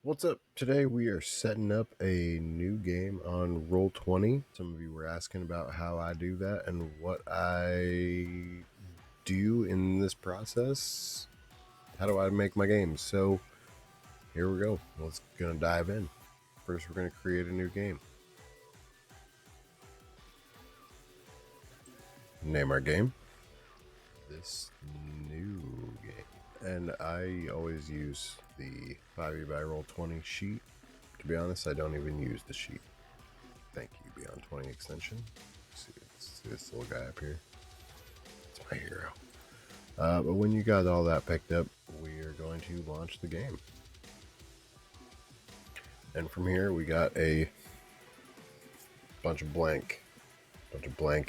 What's up? Today we are setting up a new game on Roll20. Some of you were asking about how I do that and what I do in this process. How do I make my games? So here we go. Let's gonna dive in. First, we're gonna create a new game. Name our game this new game. And I always use the 5e by Roll20 sheet. To be honest, I don't even use the sheet. Thank you, Beyond 20 extension. See this little guy up here. It's my hero. But when you got all that picked up, we are going to launch the game. And from here, we got a bunch of blank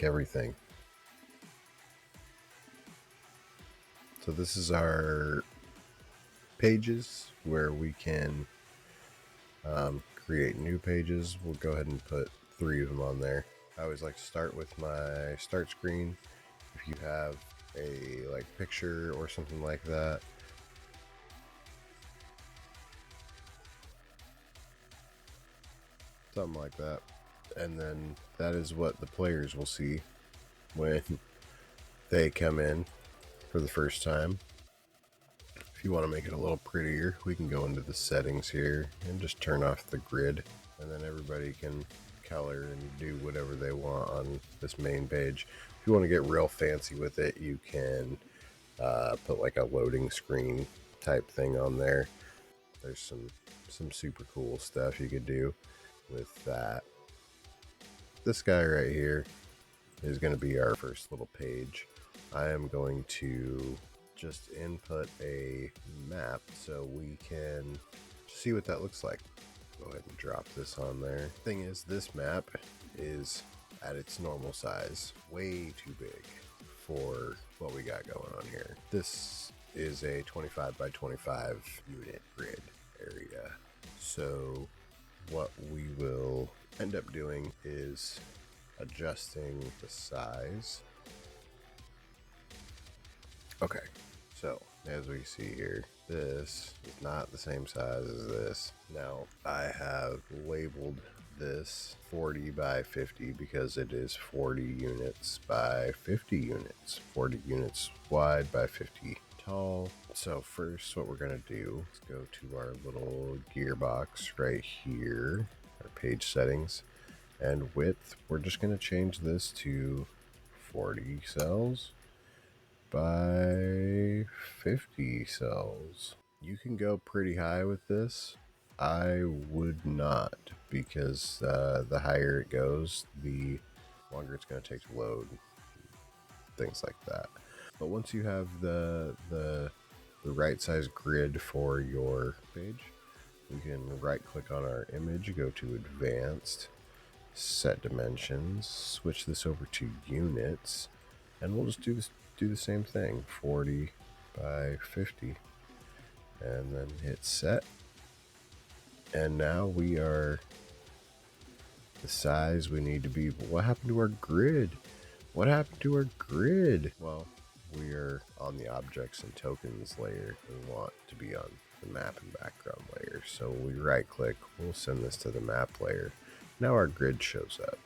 everything. So this is our pages where we can create new pages. We'll go ahead and put 3 of them on there. I always like to start with my start screen. If you have a picture or something like that, something like that, and then that is what the players will see when they come in for the first time. If you want to make it a little prettier, we can go into the settings here and just turn off the grid, and then everybody can color and do whatever they want on this main page. If you want to get real fancy with it, you can put like a loading screen type thing on there. There's some super cool stuff you could do with that. This guy right here is going to be our first little page. I am going to just input a map so we can see what that looks like. Go ahead and drop this on there. Thing is, this map is at its normal size, way too big for what we got going on here. This is a 25 by 25 unit grid area. So what we will end up doing is adjusting the size. Okay, so as we see here, this is not the same size as this. Now I have labeled this 40 by 50 because it is 40 units by 50 units, 40 units wide by 50 tall. So first what we're going to do is go to our little gearbox right here, our page settings, and width, we're just going to change this to 40 cells by 50 cells. You can go pretty high with this. I would not, because the higher it goes, the longer it's going to take to load, things like that. But once you have the right size grid for your page, we can right click on our image, go to advanced, set dimensions, switch this over to units, and we'll just do the same thing, 40 by 50, and then hit set. And now we are the size we need to be. But what happened to our grid? What happened to our grid? Well, we are on the objects and tokens layer. We want to be on the map and background layer. So we right click, we'll send this to the map layer. Now our grid shows up,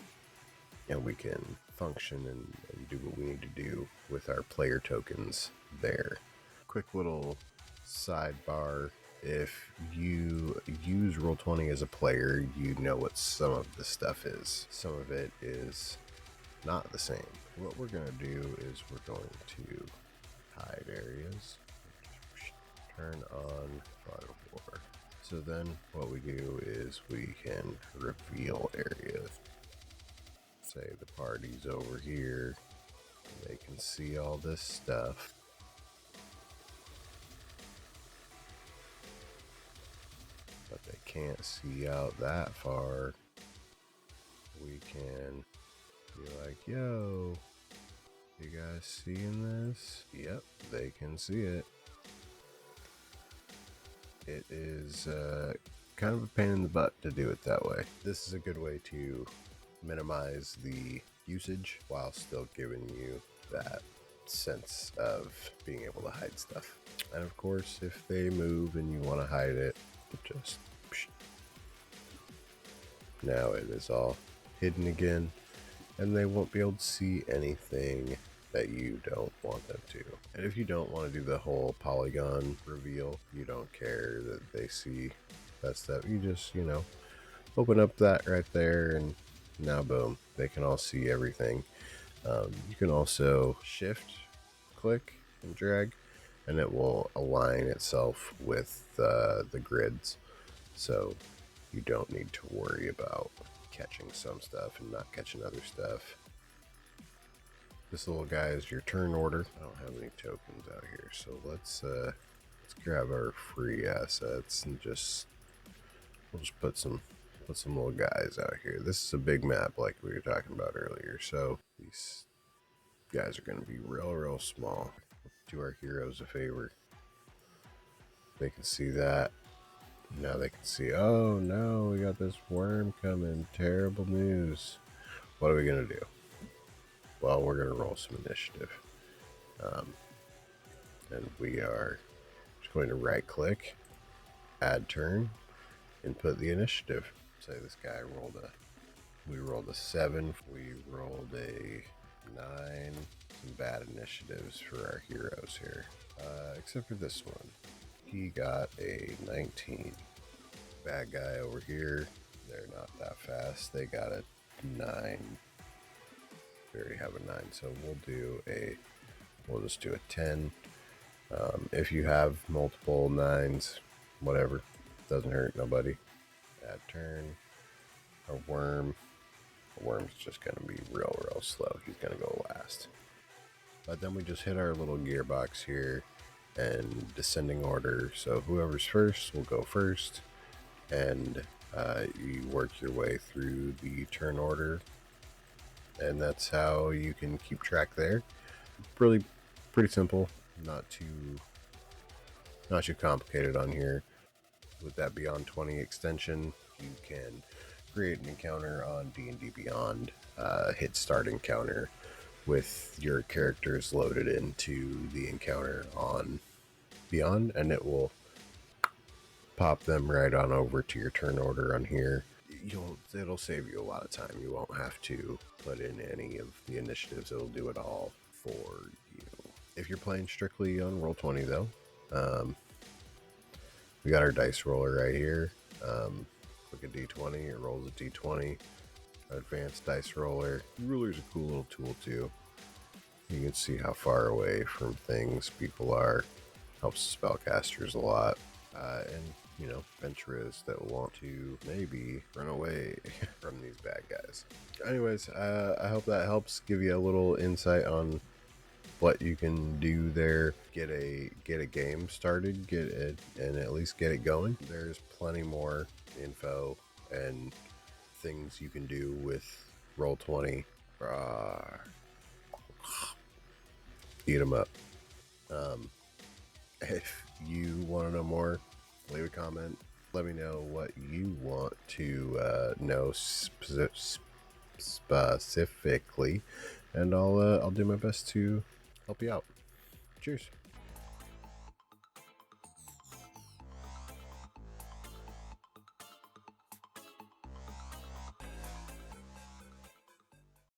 and we can function and do what we need to do with our player tokens there. Quick little sidebar. If you use Roll20 as a player, you know what some of the stuff is. Some of it is not the same. What we're going to do is we're going to hide areas, turn on fog of war. So then what we do is we can reveal areas. Say the party's over here, they can see all this stuff. But they can't see out that far. We can be like, yo, you guys seeing this? Yep, they can see it. It is kind of a pain in the butt to do it that way. This is a good way to minimize the usage while still giving you that sense of being able to hide stuff. And of course, if they move and you want to hide it, just Now it is all hidden again, and they won't be able to see anything that you don't want them to. And if you don't want to do the whole polygon reveal, you don't care that they see that stuff, you just, open up that right there, and now boom, they can all see everything. You can also shift click and drag, and it will align itself with the grids, so you don't need to worry about catching some stuff and not catching other stuff. This little guy is your turn order. I don't have any tokens out here, so let's grab our free assets and we'll just put some little guys out here. This is a big map like we were talking about earlier, so these guys are going to be real small. Do our heroes a favor. They can see that. Now they can see, oh no, we got this worm coming. Terrible news. What are we going to do? Well, we're going to roll some initiative. And we are just going to right click, add turn, and put the initiative. Say this guy we rolled a 7, we rolled a 9. Some bad initiatives for our heroes here. Except for this one. He got a 19. Bad guy over here, they're not that fast. They got a 9. We already have a 9, so we'll just do a 10. If you have multiple 9s, whatever, doesn't hurt nobody. Add turn. A worm's just gonna be real slow. He's gonna go last. But then we just hit our little gearbox here and descending order. So whoever's first will go first, and you work your way through the turn order, and that's how you can keep track there. Really pretty simple, not too complicated on here. With that Beyond 20 extension, you can create an encounter on D&D Beyond, hit start encounter with your characters loaded into the encounter on Beyond, and it will pop them right on over to your turn order on here. It'll save you a lot of time. You won't have to put in any of the initiatives. It'll do it all for you. If you're playing strictly on Roll20 though, we got our dice roller right here. Click a D20, it rolls a D20. Advanced dice roller. The ruler's a cool little tool too. You can see how far away from things people are. Helps spellcasters a lot. And venturers that will want to maybe run away from these bad guys. Anyways, I hope that helps give you a little insight on what you can do there. Get a game started, and at least get it going. There's plenty more info and things you can do with Roll20. Eat them up. If you want to know more, leave a comment. Let me know what you want to know specifically, and I'll do my best to help you out. Cheers.